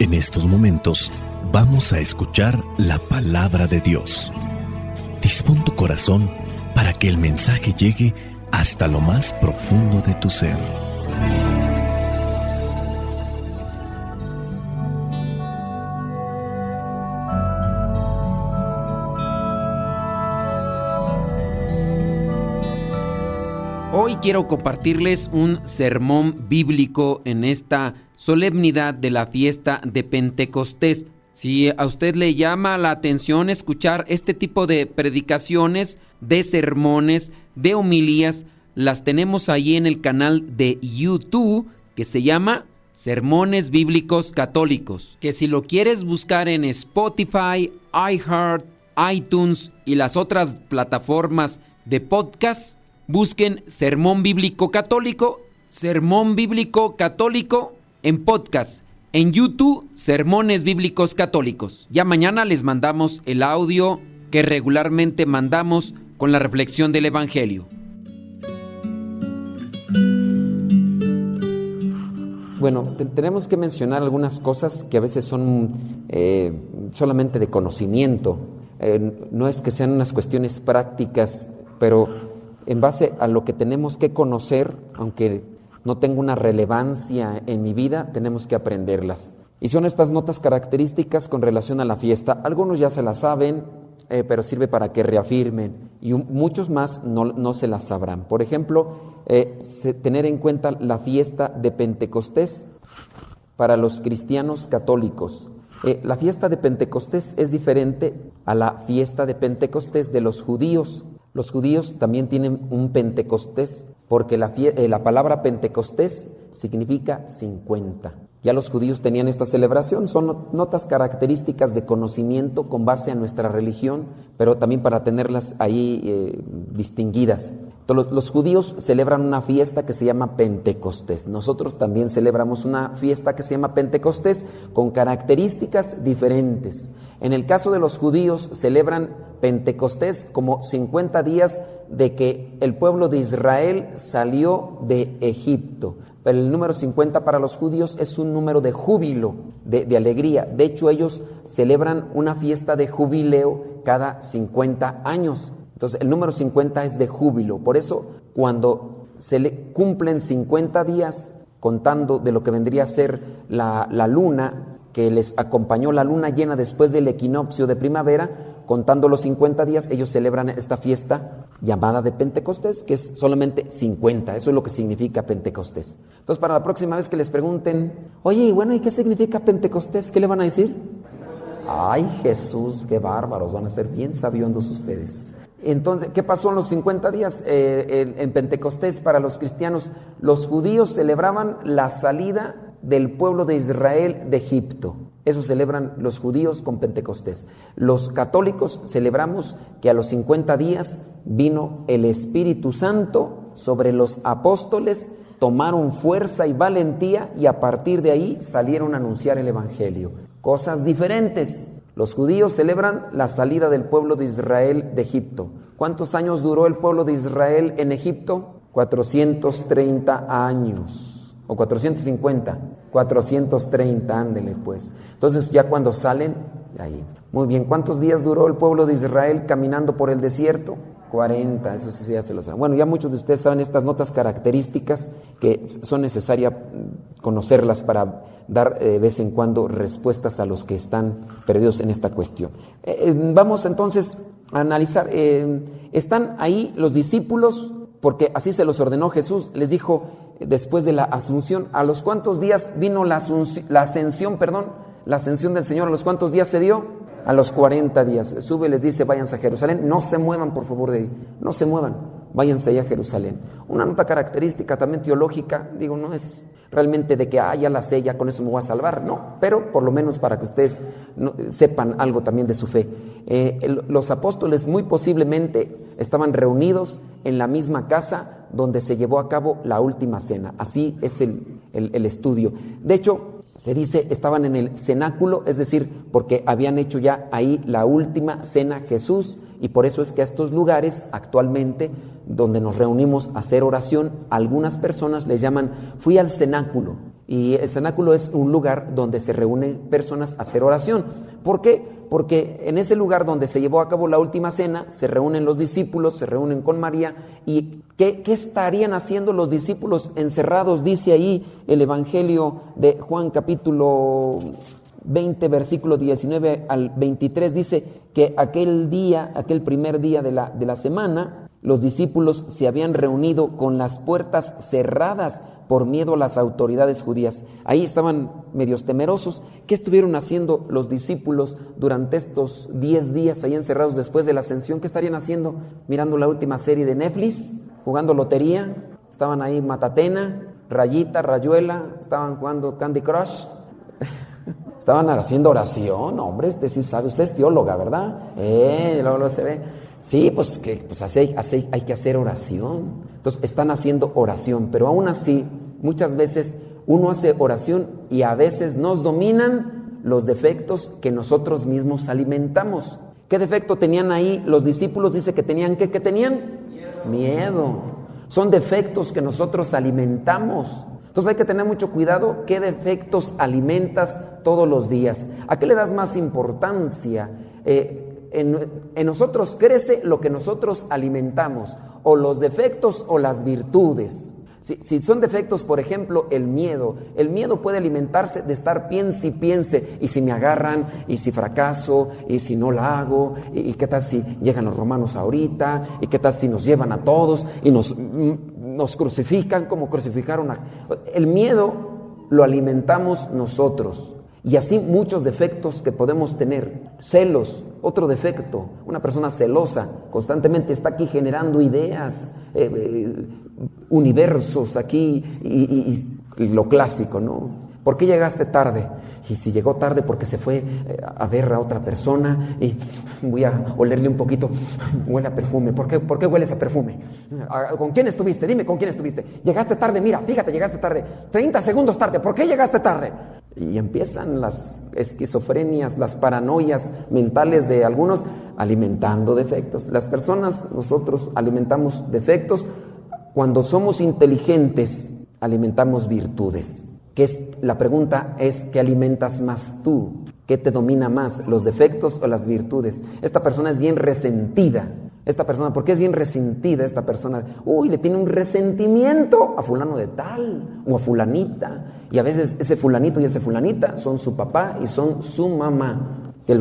En estos momentos vamos a escuchar la palabra de Dios. Dispón tu corazón para que el mensaje llegue hasta lo más profundo de tu ser. Hoy quiero compartirles un sermón bíblico en esta solemnidad de la fiesta de Pentecostés. Si a usted le llama la atención escuchar este tipo de predicaciones, de sermones, de homilías, las tenemos ahí en el canal de YouTube que se llama Sermones Bíblicos Católicos, que si lo quieres buscar en Spotify, iHeart, iTunes y las otras plataformas de podcast, busquen Sermón Bíblico Católico en podcast. En YouTube, Sermones Bíblicos Católicos. Ya mañana les mandamos el audio que regularmente mandamos con la reflexión del Evangelio. Bueno, tenemos que mencionar algunas cosas que a veces son solamente de conocimiento. No es que sean unas cuestiones prácticas, pero en base a lo que tenemos que conocer, aunque no tenga una relevancia en mi vida, tenemos que aprenderlas. Y son estas notas características con relación a la fiesta. Algunos ya se las saben, pero sirve para que reafirmen. Y muchos más no se las sabrán. Por ejemplo, tener en cuenta la fiesta de Pentecostés para los cristianos católicos. La fiesta de Pentecostés es diferente a la fiesta de Pentecostés de los judíos. Los judíos también tienen un Pentecostés, porque la palabra Pentecostés significa 50. Ya los judíos tenían esta celebración, son notas características de conocimiento con base a nuestra religión, pero también para tenerlas ahí distinguidas. Entonces, los judíos celebran una fiesta que se llama Pentecostés. Nosotros también celebramos una fiesta que se llama Pentecostés con características diferentes. En el caso de los judíos celebran Pentecostés como 50 días de que el pueblo de Israel salió de Egipto. Pero el número 50 para los judíos es un número de júbilo, de alegría. De hecho, ellos celebran una fiesta de jubileo cada 50 años. Entonces, el número 50 es de júbilo. Por eso, cuando se le cumplen 50 días, contando de lo que vendría a ser la luna, que les acompañó la luna llena después del equinoccio de primavera, contando los 50 días, ellos celebran esta fiesta llamada de Pentecostés, que es solamente 50, eso es lo que significa Pentecostés. Entonces, para la próxima vez que les pregunten, oye, ¿y qué significa Pentecostés? ¿Qué le van a decir? Ay, Jesús, qué bárbaros, van a ser bien sabiondos ustedes. Entonces, ¿qué pasó en los 50 días en Pentecostés para los cristianos? Los judíos celebraban la salida del pueblo de Israel de Egipto. Eso celebran los judíos con Pentecostés. Los católicos celebramos que a los 50 días vino el Espíritu Santo sobre los apóstoles, tomaron fuerza y valentía y a partir de ahí salieron a anunciar el Evangelio. Cosas diferentes. Los judíos celebran la salida del pueblo de Israel de Egipto. ¿Cuántos años duró el pueblo de Israel en Egipto? 430 años. O 450, 430, ándele pues. Entonces ya cuando salen, ahí. Muy bien, ¿cuántos días duró el pueblo de Israel caminando por el desierto? 40, eso sí ya se lo saben. Bueno, ya muchos de ustedes saben estas notas características que son necesarias conocerlas para dar de vez en cuando respuestas a los que están perdidos en esta cuestión. Vamos entonces a analizar, están ahí los discípulos, porque así se los ordenó Jesús, les dijo después de la asunción, ¿a los cuántos días vino la ascensión del Señor? ¿A los cuántos días se dio? A los 40 días. Sube y les dice, váyanse a Jerusalén, no se muevan por favor de ahí, no se muevan, váyanse allá a Jerusalén. Una nota característica también teológica, digo, no es realmente de que ya la sé, ya con eso me voy a salvar, no, pero por lo menos para que ustedes sepan algo también de su fe. Los apóstoles muy posiblemente estaban reunidos en la misma casa donde se llevó a cabo la última cena. Así es el estudio. De hecho, se dice estaban en el cenáculo, es decir, porque habían hecho ya ahí la última cena Jesús, y por eso es que a estos lugares actualmente donde nos reunimos a hacer oración, algunas personas les llaman fui al cenáculo. Y el cenáculo es un lugar donde se reúnen personas a hacer oración. ¿Por qué? Porque en ese lugar donde se llevó a cabo la última cena, se reúnen los discípulos, se reúnen con María. ¿Y qué estarían haciendo los discípulos encerrados? Dice ahí el Evangelio de Juan capítulo 20, versículo 19 al 23, dice que aquel primer día de la semana, los discípulos se habían reunido con las puertas cerradas por miedo a las autoridades judías. Ahí estaban medios temerosos. ¿Qué estuvieron haciendo los discípulos durante estos 10 días ahí encerrados después de la ascensión? ¿Qué estarían haciendo? Mirando la última serie de Netflix, jugando lotería, estaban ahí Matatena, Rayita, Rayuela, estaban jugando Candy Crush. Estaban haciendo oración, hombre, usted sí sabe, usted es teóloga, ¿verdad? Luego se ve. Sí, pues así hay que hacer oración. Entonces están haciendo oración, pero aún así, muchas veces uno hace oración y a veces nos dominan los defectos que nosotros mismos alimentamos. ¿Qué defecto tenían ahí los discípulos? Dice que tenían, ¿qué tenían? Miedo. Son defectos que nosotros alimentamos. Entonces hay que tener mucho cuidado qué defectos alimentas todos los días. ¿A qué le das más importancia? En nosotros crece lo que nosotros alimentamos, o los defectos o las virtudes. Si son defectos, por ejemplo, el miedo puede alimentarse de estar piense y piense, y si me agarran, y si fracaso, y si no la hago, y qué tal si llegan los romanos ahorita, y qué tal si nos llevan a todos, y nos crucifican como crucificaron El miedo lo alimentamos nosotros. Y así muchos defectos que podemos tener. Celos, otro defecto. Una persona celosa constantemente está aquí generando ideas, universos aquí y lo clásico, ¿no? ¿Por qué llegaste tarde? Y si llegó tarde porque se fue a ver a otra persona y voy a olerle un poquito, huele a perfume. ¿Por qué hueles a perfume? ¿Con quién estuviste? Dime, ¿con quién estuviste? Llegaste tarde, mira, fíjate, llegaste tarde. 30 segundos tarde, ¿por qué llegaste tarde? Y empiezan las esquizofrenias, las paranoias mentales de algunos alimentando defectos. Las personas, nosotros alimentamos defectos. Cuando somos inteligentes, alimentamos virtudes. La pregunta es, ¿qué alimentas más tú? ¿Qué te domina más, los defectos o las virtudes? Esta persona es bien resentida. ¿Por qué es bien resentida esta persona? Le tiene un resentimiento a fulano de tal o a fulanita. Y a veces ese fulanito y esa fulanita son su papá y son su mamá, que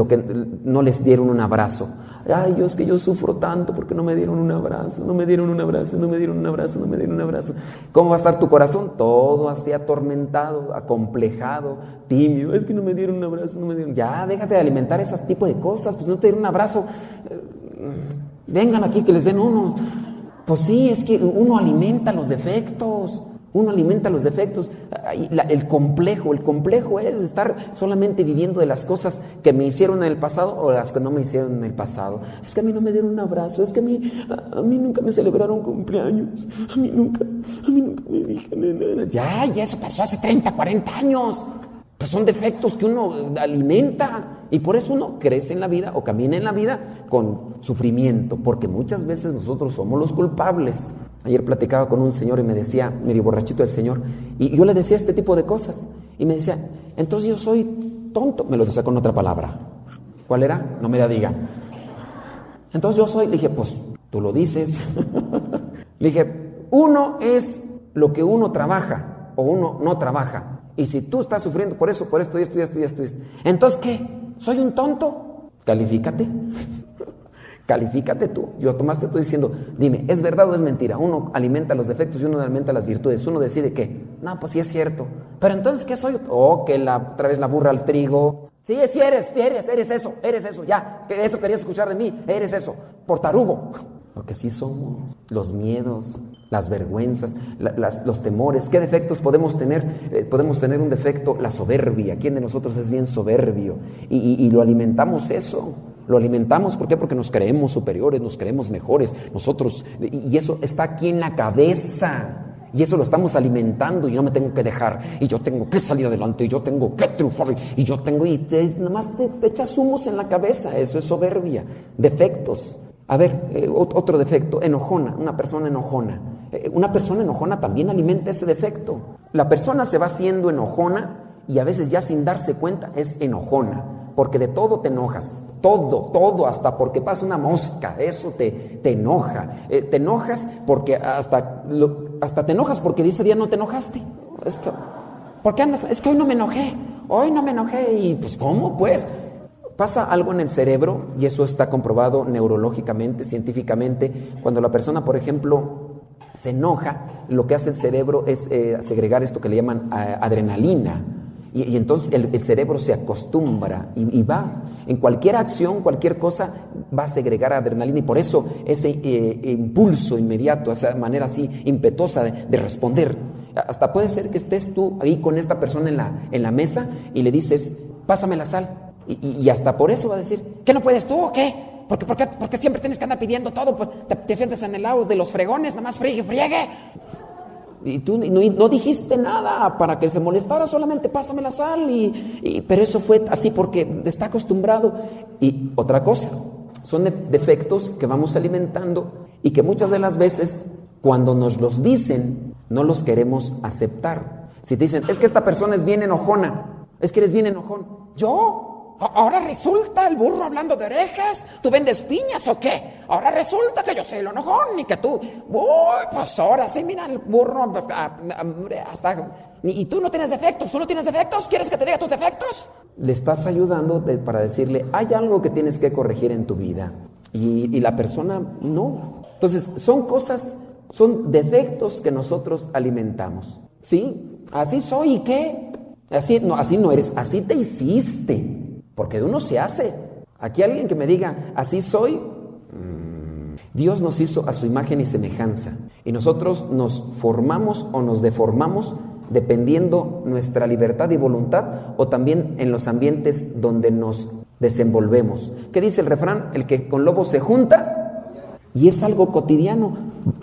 no les dieron un abrazo. Ay, es que yo sufro tanto porque no me dieron un abrazo, no me dieron un abrazo, no me dieron un abrazo, no me dieron un abrazo. ¿Cómo va a estar tu corazón? Todo así atormentado, acomplejado, tímido. Es que no me dieron un abrazo, no me dieron. Ya, déjate de alimentar ese tipo de cosas, pues no te dieron un abrazo. Vengan aquí que les den uno. Pues sí, es que uno alimenta los defectos. El complejo es estar solamente viviendo de las cosas que me hicieron en el pasado o las que no me hicieron en el pasado. Es que a mí no me dieron un abrazo, es que a mí nunca me celebraron cumpleaños, a mí nunca me dijeron. Ya eso pasó hace 30, 40 años. Pues son defectos que uno alimenta y por eso uno crece en la vida o camina en la vida con sufrimiento, porque muchas veces nosotros somos los culpables. Ayer platicaba con un señor y me decía, medio borrachito el señor, y yo le decía este tipo de cosas y me decía, entonces yo soy tonto. Me lo decía con otra palabra. ¿Cuál era? No me la diga. Entonces yo soy, le dije, pues tú lo dices. Le dije, uno es lo que uno trabaja o uno no trabaja. Y si tú estás sufriendo por esto y esto. Entonces, ¿qué? ¿Soy un tonto? Califícate. Califícate tú. Yo tomaste tú diciendo, dime, ¿es verdad o es mentira? Uno alimenta los defectos y uno alimenta las virtudes. Uno decide qué. No, pues sí es cierto. Pero entonces, ¿qué soy? Otra vez la burra al trigo. Sí, eres eso, ya. Eso querías escuchar de mí, eres eso. Portarugo. Lo que sí somos, los miedos, las vergüenzas, los temores. ¿Qué defectos podemos tener? Podemos tener un defecto, la soberbia. ¿Quién de nosotros es bien soberbio? Y lo alimentamos eso. Lo alimentamos, ¿por qué? Porque nos creemos superiores, nos creemos mejores. Nosotros, y eso está aquí en la cabeza. Y eso lo estamos alimentando y no me tengo que dejar. Y yo tengo que salir adelante y yo tengo que triunfar. Y yo tengo, nomás te echas humos en la cabeza. Eso es soberbia. Defectos. A ver, otro defecto, enojona, una persona enojona. Una persona enojona también alimenta ese defecto. La persona se va haciendo enojona y a veces ya sin darse cuenta es enojona, porque de todo te enojas, todo, hasta porque pasa una mosca, eso te enoja. Te enojas porque hasta te enojas porque ese día no te enojaste. ¿Por qué andas? Es que hoy no me enojé y pues ¿cómo pues? Pasa algo en el cerebro y eso está comprobado neurológicamente, científicamente. Cuando la persona, por ejemplo, se enoja, lo que hace el cerebro es segregar esto que le llaman adrenalina. Y entonces el cerebro se acostumbra y va, en cualquier acción, cualquier cosa, va a segregar adrenalina y por eso ese impulso inmediato, esa manera así impetuosa de responder. Hasta puede ser que estés tú ahí con esta persona en la mesa y le dices, pásame la sal. Y hasta por eso va a decir, ¿qué no puedes tú o qué? Porque siempre tienes que andar pidiendo todo, pues te sientes en el lado de los fregones, nada más friegue. Y tú no dijiste nada para que se molestara, solamente pásame la sal. Pero eso fue así porque está acostumbrado. Y otra cosa, son defectos que vamos alimentando y que muchas de las veces cuando nos los dicen no los queremos aceptar. Si te dicen, es que esta persona es bien enojona, es que eres bien enojón. ¿Yo? Ahora resulta el burro hablando de orejas. ¿Tú vendes piñas o qué? Ahora resulta que yo soy el enojón y que tú... pues ahora sí, mira el burro hasta... Y tú no tienes defectos. ¿Tú no tienes defectos? ¿Quieres que te diga tus defectos? Le estás ayudando para decirle, hay algo que tienes que corregir en tu vida. Y la persona no. Entonces, son defectos que nosotros alimentamos. ¿Sí? Así soy, ¿y qué? Así no eres, así te hiciste. Porque uno se hace. Aquí alguien que me diga, así soy. Dios nos hizo a su imagen y semejanza. Y nosotros nos formamos o nos deformamos dependiendo nuestra libertad y voluntad o también en los ambientes donde nos desenvolvemos. ¿Qué dice el refrán? El que con lobos se junta, y es algo cotidiano.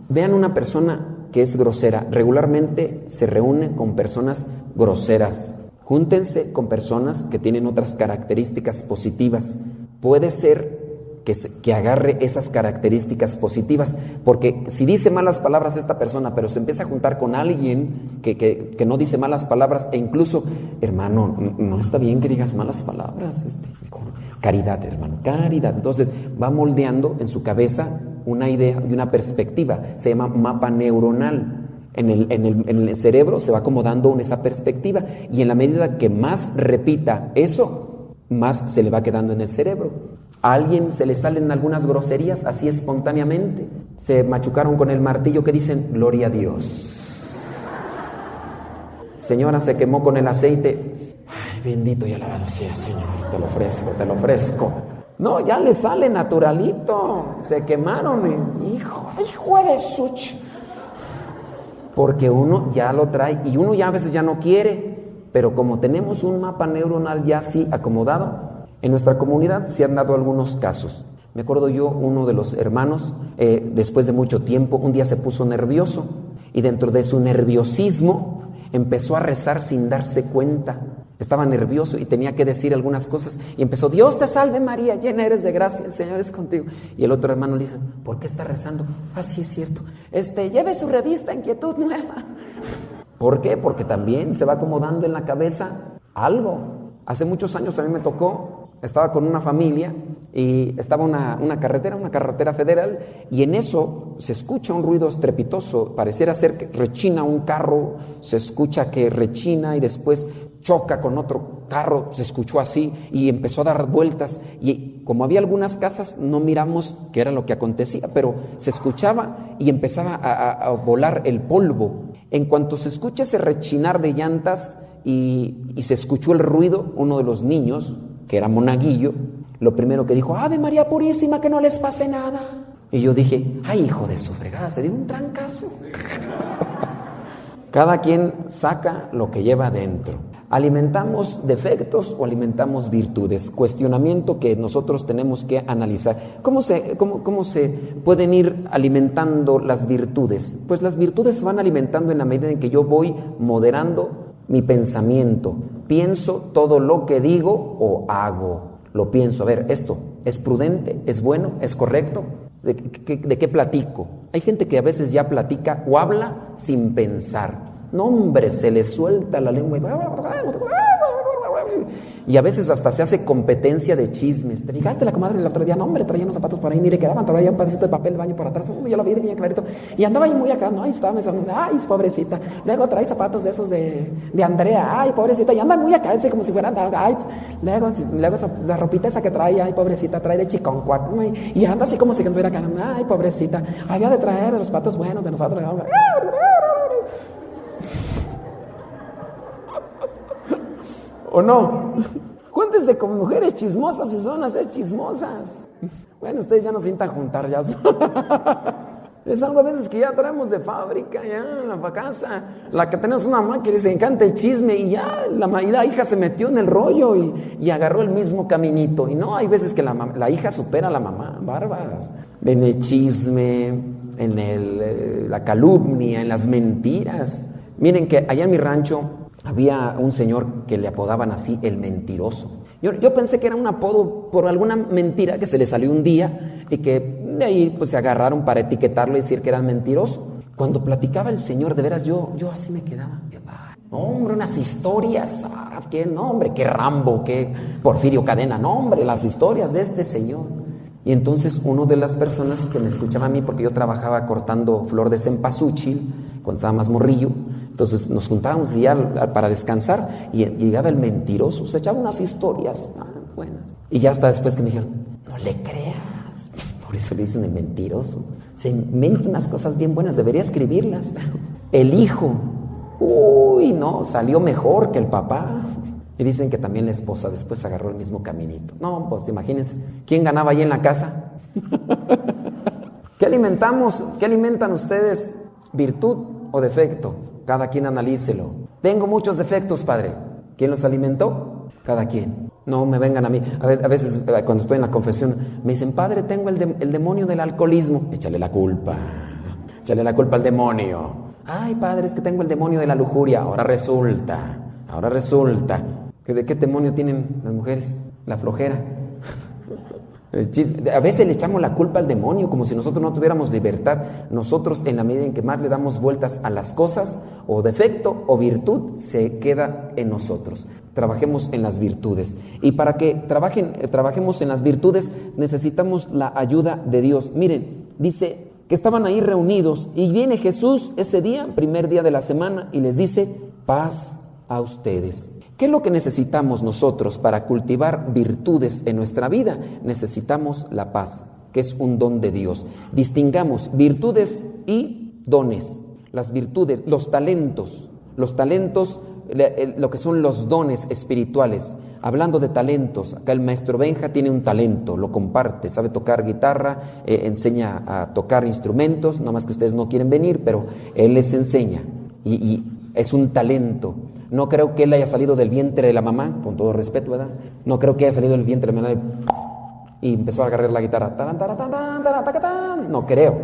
Vean una persona que es grosera. Regularmente se reúne con personas groseras. Júntense con personas que tienen otras características positivas. Puede ser que agarre esas características positivas, porque si dice malas palabras esta persona, pero se empieza a juntar con alguien que no dice malas palabras, e incluso, hermano, no está bien que digas malas palabras. Caridad, hermano, caridad. Entonces va moldeando en su cabeza una idea y una perspectiva. Se llama mapa neuronal. En el cerebro se va acomodando en esa perspectiva y en la medida que más repita eso, más se le va quedando en el cerebro. A alguien se le salen algunas groserías así espontáneamente. Se machucaron con el martillo que dicen, gloria a Dios. Señora se quemó con el aceite. Ay, bendito y alabado sea, Señor, te lo ofrezco. No, ya le sale naturalito. Se quemaron, hijo de such. Porque uno ya lo trae y uno ya a veces ya no quiere, pero como tenemos un mapa neuronal ya así acomodado, en nuestra comunidad se han dado algunos casos. Me acuerdo yo, uno de los hermanos, después de mucho tiempo, un día se puso nervioso y dentro de su nerviosismo empezó a rezar sin darse cuenta. Estaba nervioso y tenía que decir algunas cosas y empezó, Dios te salve María, llena eres de gracia, el Señor es contigo. Y el otro hermano le dice, ¿por qué está rezando? Sí es cierto, lleve su revista Inquietud Nueva. ¿Por qué? Porque también se va acomodando en la cabeza algo. Hace muchos años a mí me tocó, estaba con una familia y estaba una carretera federal, y en eso se escucha un ruido estrepitoso, pareciera ser que rechina un carro, se escucha que rechina y después choca con otro carro, se escuchó así y empezó a dar vueltas, y como había algunas casas no miramos qué era lo que acontecía, pero se escuchaba y empezaba a volar el polvo. En cuanto se escucha ese rechinar de llantas y se escuchó el ruido, uno de los niños, que era monaguillo, lo primero que dijo, Ave María Purísima, que no les pase nada. Y yo dije, ay, hijo de su fregada, se dio un trancazo. Cada quien saca lo que lleva adentro. ¿Alimentamos defectos o alimentamos virtudes? Cuestionamiento que nosotros tenemos que analizar. ¿Cómo se pueden ir alimentando las virtudes? Pues las virtudes se van alimentando en la medida en que yo voy moderando mi pensamiento. Pienso todo lo que digo o hago. Lo pienso, a ver, ¿esto es prudente? ¿Es bueno? ¿Es correcto? ¿De qué platico? Hay gente que a veces ya platica o habla sin pensar. No, hombre, se le suelta la lengua y a veces hasta se hace competencia de chismes. ¿Te fijaste la comadre el otro día? No, hombre, traía unos zapatos por ahí, ni le quedaban, traía un pedacito de papel de baño por atrás. Yo lo vi bien clarito. Y andaba ahí muy acá, no, ahí estaba pensando, ay, pobrecita. Luego trae zapatos de esos de Andrea, ay, pobrecita. Y anda muy acá, ese como si fueran, ay, luego la ropita esa que trae, ay, pobrecita, trae de chiconcuac. Y anda así como si anduviera acá, ay, pobrecita. Había de traer de los zapatos buenos de nosotros. ¿O no? Júntense con mujeres chismosas si son a ser chismosas. Bueno, ustedes ya no se sientan juntar, ya. Es algo a veces que ya traemos de fábrica, ya en la casa. La que tenemos una mamá que les encanta el chisme y ya la hija se metió en el rollo y agarró el mismo caminito. Y no, hay veces que la hija supera a la mamá, bárbaras. En el chisme, en la calumnia, en las mentiras. Miren que allá en mi rancho había un señor que le apodaban así, el mentiroso. Yo pensé que era un apodo por alguna mentira que se le salió un día y que de ahí pues se agarraron para etiquetarlo y decir que era mentiroso. Cuando platicaba el señor, de veras, yo así me quedaba. No, hombre, unas historias, qué nombre, qué Rambo, qué Porfirio Cadena, no, hombre, las historias de este señor. Y entonces una de las personas que me escuchaba a mí, porque yo trabajaba cortando flor de cempasúchil, cuando estaba más morrillo, entonces nos juntábamos y ya para descansar, y llegaba el mentiroso, se echaba unas historias buenas. Y ya hasta después que me dijeron, no le creas, por eso le dicen el mentiroso. Se inventa unas cosas bien buenas, debería escribirlas. El hijo, no, salió mejor que el papá. Y dicen que también la esposa después agarró el mismo caminito. No, pues imagínense, ¿quién ganaba ahí en la casa? ¿Qué alimentamos? ¿Qué alimentan ustedes? ¿Virtud o defecto? Cada quien analícelo. Tengo muchos defectos, padre. ¿Quién los alimentó? Cada quien. No me vengan a mí. A veces cuando estoy en la confesión me dicen, padre, tengo el demonio del alcoholismo. Échale la culpa. Échale la culpa al demonio. Ay, padre, es que tengo el demonio de la lujuria. Ahora resulta. ¿De qué demonio tienen las mujeres? La flojera. A veces le echamos la culpa al demonio como si nosotros no tuviéramos libertad. Nosotros, en la medida en que más le damos vueltas a las cosas, o defecto o virtud, se queda en nosotros. Trabajemos en las virtudes. Y para que trabajemos en las virtudes, necesitamos la ayuda de Dios. Miren, dice que estaban ahí reunidos y viene Jesús ese día, primer día de la semana, y les dice, paz a ustedes. ¿Qué es lo que necesitamos nosotros para cultivar virtudes en nuestra vida? Necesitamos la paz, que es un don de Dios. Distingamos virtudes y dones. Las virtudes, los talentos, lo que son los dones espirituales. Hablando de talentos, acá el maestro Benja tiene un talento, lo comparte, sabe tocar guitarra, enseña a tocar instrumentos, no más que ustedes no quieren venir, pero él les enseña y es un talento. No creo que él haya salido del vientre de la mamá, con todo respeto, ¿verdad? No creo que haya salido del vientre de la mamá y empezó a agarrar la guitarra. No creo.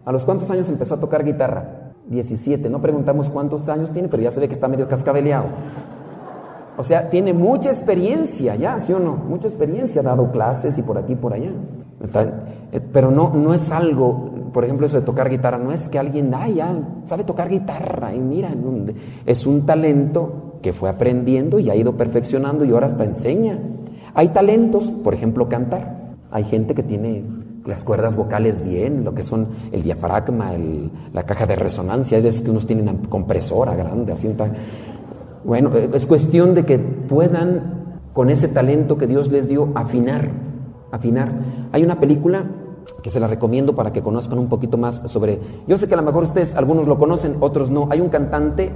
¿A los cuántos años empezó a tocar guitarra? 17. No preguntamos cuántos años tiene, pero ya se ve que está medio cascabeleado. O sea, tiene mucha experiencia ya, ¿sí o no? Mucha experiencia, ha dado clases y por aquí y por allá. Pero no es algo, por ejemplo, eso de tocar guitarra, no es que alguien, ya sabe tocar guitarra y mira, es un talento que fue aprendiendo y ha ido perfeccionando y ahora hasta enseña. Hay talentos, por ejemplo, cantar. Hay gente que tiene las cuerdas vocales bien, lo que son el diafragma, la caja de resonancia, es que unos tienen una compresora grande, así bueno, es cuestión de que puedan, con ese talento que Dios les dio, afinar. Hay una película que se la recomiendo para que conozcan un poquito más sobre... Yo sé que a lo mejor ustedes, algunos lo conocen, otros no. Hay un cantante,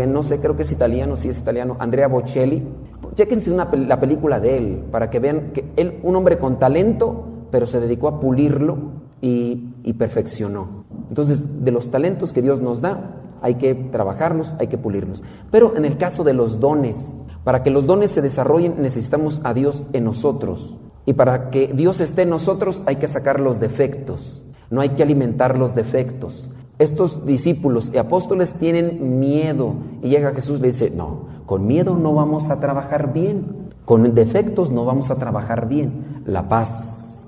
no sé, creo que es italiano, sí es italiano, Andrea Bocelli. Chéquense la película de él, para que vean que él, un hombre con talento, pero se dedicó a pulirlo y perfeccionó. Entonces, de los talentos que Dios nos da, hay que trabajarlos, hay que pulirlos. Pero en el caso de los dones, para que los dones se desarrollen, necesitamos a Dios en nosotros. Y para que Dios esté en nosotros, hay que sacar los defectos. No hay que alimentar los defectos. Estos discípulos y apóstoles tienen miedo. Y llega Jesús y le dice, no, con miedo no vamos a trabajar bien. Con defectos no vamos a trabajar bien. La paz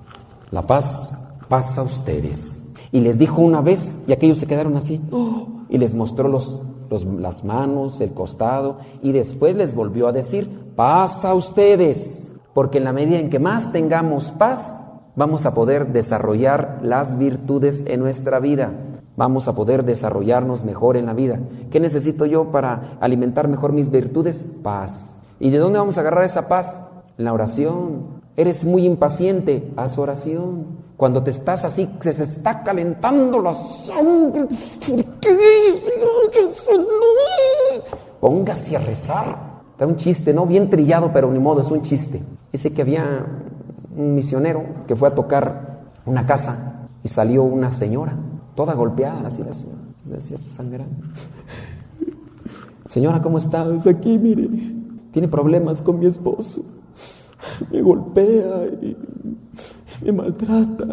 pasa a ustedes. Y les dijo una vez, y aquellos se quedaron así, y les mostró las manos, el costado, y después les volvió a decir: paz a ustedes, porque en la medida en que más tengamos paz, vamos a poder desarrollar las virtudes en nuestra vida. Vamos a poder desarrollarnos mejor en la vida. ¿Qué necesito yo para alimentar mejor mis virtudes? Paz. ¿Y de dónde vamos a agarrar esa paz? En la oración. Eres muy impaciente, haz oración. Cuando te estás así, se está calentando la sangre, póngase a rezar. Está un chiste, ¿no? Bien trillado, pero ni modo, es un chiste. Dice que había un misionero que fue a tocar una casa y salió una señora, toda golpeada, así la señora. Decía, sangrando. Señora, ¿cómo está? Dice, aquí, mire, tiene problemas con mi esposo. Me golpea y me maltrata.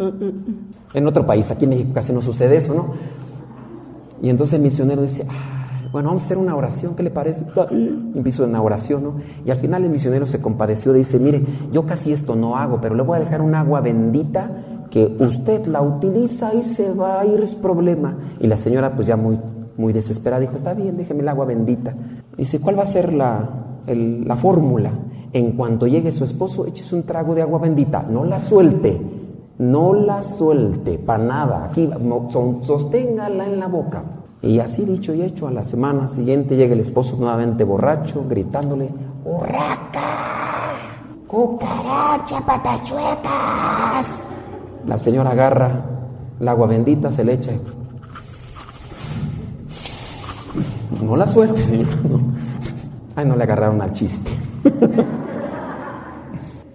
En otro país, aquí en México casi no sucede eso, ¿no? Y entonces el misionero dice, bueno, vamos a hacer una oración, ¿qué le parece? Empiezo una oración, ¿no? Y al final el misionero se compadeció, dice, mire, yo casi esto no hago, pero le voy a dejar un agua bendita que usted la utiliza y se va a ir, es problema. Y la señora, pues ya muy desesperada, dijo, está bien, déjeme el agua bendita. Dice, ¿cuál va a ser la fórmula? En cuanto llegue su esposo, échese un trago de agua bendita, no la suelte, para nada, aquí sosténgala en la boca. Y así dicho y hecho, a la semana siguiente llega el esposo nuevamente borracho, gritándole, ¡hurraca! ¡Cucaracha, patas chuecas! La señora agarra el agua bendita, se le echa. No la suelte, señor. No. Ay, no le agarraron al chiste.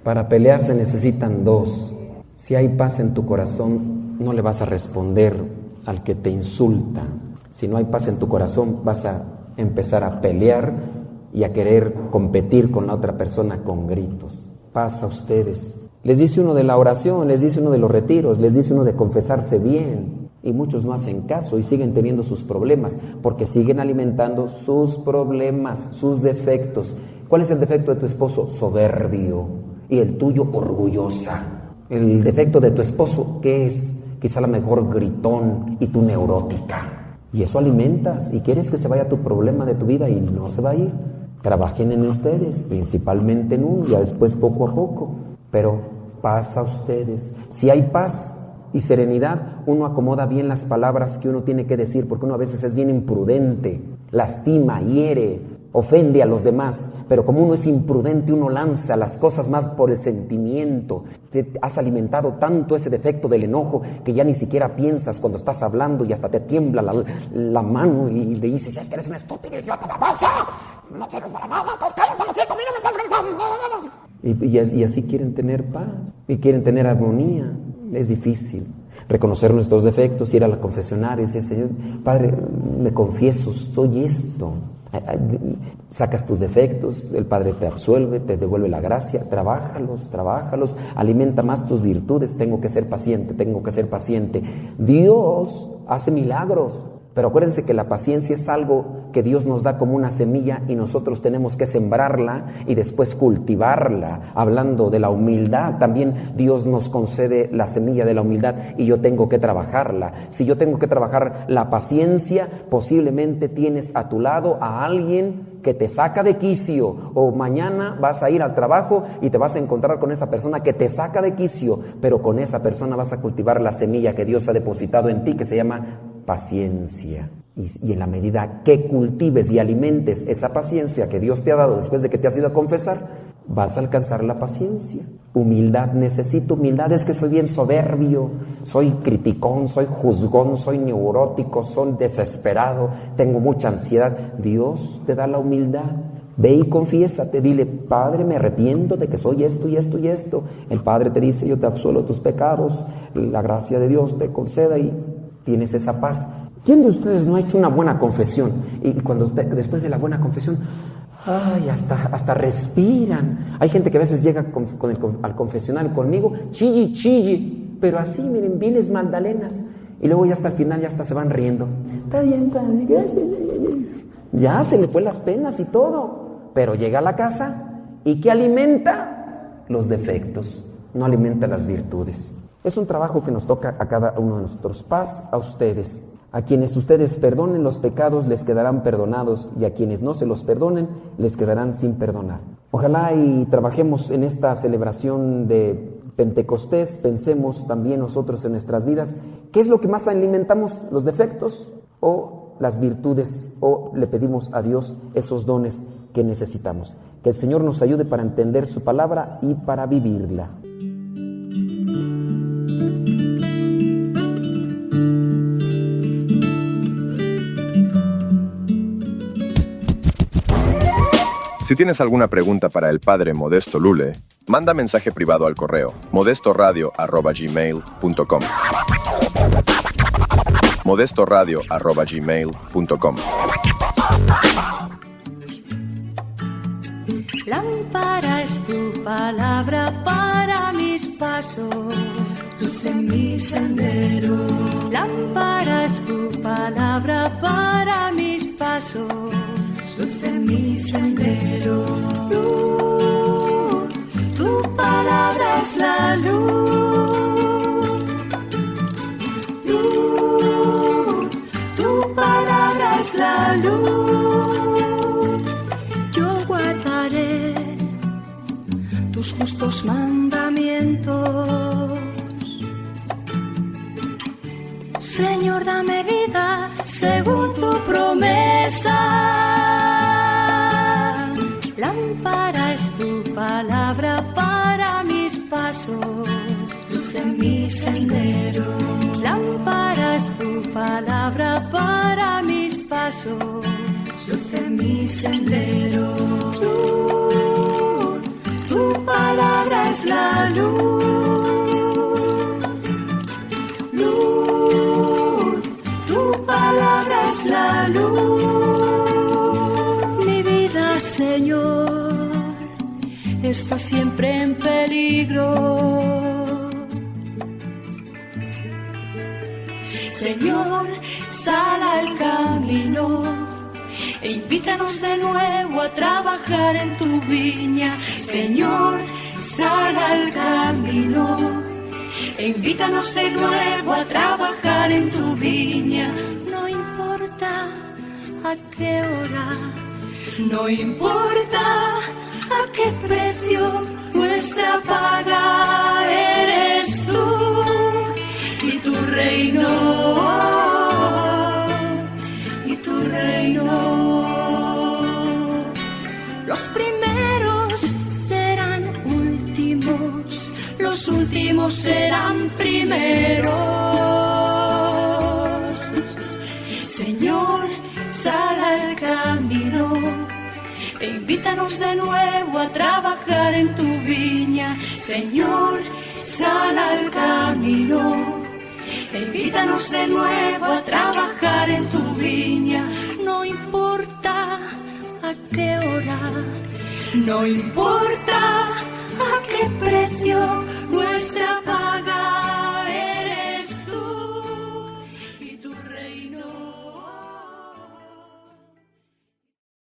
Para pelear se necesitan dos. Si hay paz en tu corazón, no le vas a responder al que te insulta. Si no hay paz en tu corazón, vas a empezar a pelear y a querer competir con la otra persona con gritos. Paz a ustedes. Les dice uno de la oración, les dice uno de los retiros, les dice uno de confesarse bien. Y muchos no hacen caso y siguen teniendo sus problemas, porque siguen alimentando sus problemas, sus defectos. ¿Cuál es el defecto de tu esposo? Soberbio. Y el tuyo, orgullosa. El defecto de tu esposo, ¿qué es? Quizá la mejor gritón y tú neurótica. Y eso alimentas y quieres que se vaya tu problema de tu vida y no se va a ir. Trabajen en ustedes, principalmente en uno, ya después poco a poco. Pero paz a ustedes. Si hay paz y serenidad, uno acomoda bien las palabras que uno tiene que decir, porque uno a veces es bien imprudente, lastima, hiere, ofende a los demás, pero como uno es imprudente, uno lanza las cosas más por el sentimiento. Te has alimentado tanto ese defecto del enojo que ya ni siquiera piensas cuando estás hablando y hasta te tiembla la mano y le dices, es que eres un estúpido idiota, babosa, no sirves para nada, cállate los hijos, mira, me estás gritando. Y así quieren tener paz y quieren tener armonía. Es difícil reconocer nuestros defectos, ir a la confesionaria y decir, Señor, Padre, me confieso, soy esto. Sacas tus defectos, el Padre te absuelve, te devuelve la gracia, trabájalos, alimenta más tus virtudes. Tengo que ser paciente. Dios hace milagros, pero acuérdense que la paciencia es algo que Dios nos da como una semilla y nosotros tenemos que sembrarla y después cultivarla. Hablando de la humildad, también Dios nos concede la semilla de la humildad y yo tengo que trabajarla. Si yo tengo que trabajar la paciencia, posiblemente tienes a tu lado a alguien que te saca de quicio, o mañana vas a ir al trabajo y te vas a encontrar con esa persona que te saca de quicio, pero con esa persona vas a cultivar la semilla que Dios ha depositado en ti, que se llama paciencia. Y en la medida que cultives y alimentes esa paciencia que Dios te ha dado después de que te has ido a confesar, vas a alcanzar la paciencia. Humildad, necesito humildad, es que soy bien soberbio, soy criticón, soy juzgón, soy neurótico, soy desesperado, tengo mucha ansiedad. Dios te da la humildad. Ve y confiésate, dile, Padre, me arrepiento de que soy esto y esto y esto. El Padre te dice, yo te absuelvo tus pecados, la gracia de Dios te conceda y tienes esa paz. ¿Quién de ustedes no ha hecho una buena confesión? Y cuando después de la buena confesión, ay, hasta respiran. Hay gente que a veces llega al confesionario conmigo, chille, pero así, miren, viles magdalenas. Y luego ya hasta el final, ya hasta se van riendo. Está bien, padre, gracias. Ya se le fue las penas y todo. Pero llega a la casa y ¿qué alimenta? Los defectos, no alimenta las virtudes. Es un trabajo que nos toca a cada uno de nosotros. Paz a ustedes. A quienes ustedes perdonen los pecados les quedarán perdonados, y a quienes no se los perdonen les quedarán sin perdonar. Ojalá y trabajemos en esta celebración de Pentecostés, pensemos también nosotros en nuestras vidas, ¿qué es lo que más alimentamos? ¿Los defectos o las virtudes? ¿O le pedimos a Dios esos dones que necesitamos? Que el Señor nos ayude para entender su palabra y para vivirla. Si tienes alguna pregunta para el Padre Modesto Lule, manda mensaje privado al correo modestoradio@gmail.com. modestoradio@gmail.com. Lámpara es tu palabra para mis pasos, luz en mi sendero. Lámpara es tu palabra para mis pasos, luz en mi sendero. Luz, tu palabra es la luz. Luz, tu palabra es la luz. Yo guardaré tus justos mandamientos. Señor, dame vida según tu promesa. Lámpara es tu palabra para mis pasos, luz en mi sendero. Lámpara es tu palabra para mis pasos, luz en mi sendero. Luz, tu palabra es la luz. Luz, tu palabra es la luz. Mi vida, Señor, está siempre en peligro. Señor, sal al camino e invítanos de nuevo a trabajar en tu viña. Señor, sal al camino e invítanos de nuevo a trabajar en tu viña. No importa a qué hora, no importa a qué precio, nuestra paga eres tú y tu reino, y tu reino. Los primeros serán últimos, los últimos serán primeros. Señor, sal al camino e invítanos de nuevo a trabajar en tu viña. Señor, sal al camino e invítanos de nuevo a trabajar en tu viña. No importa a qué hora, no importa a qué precio,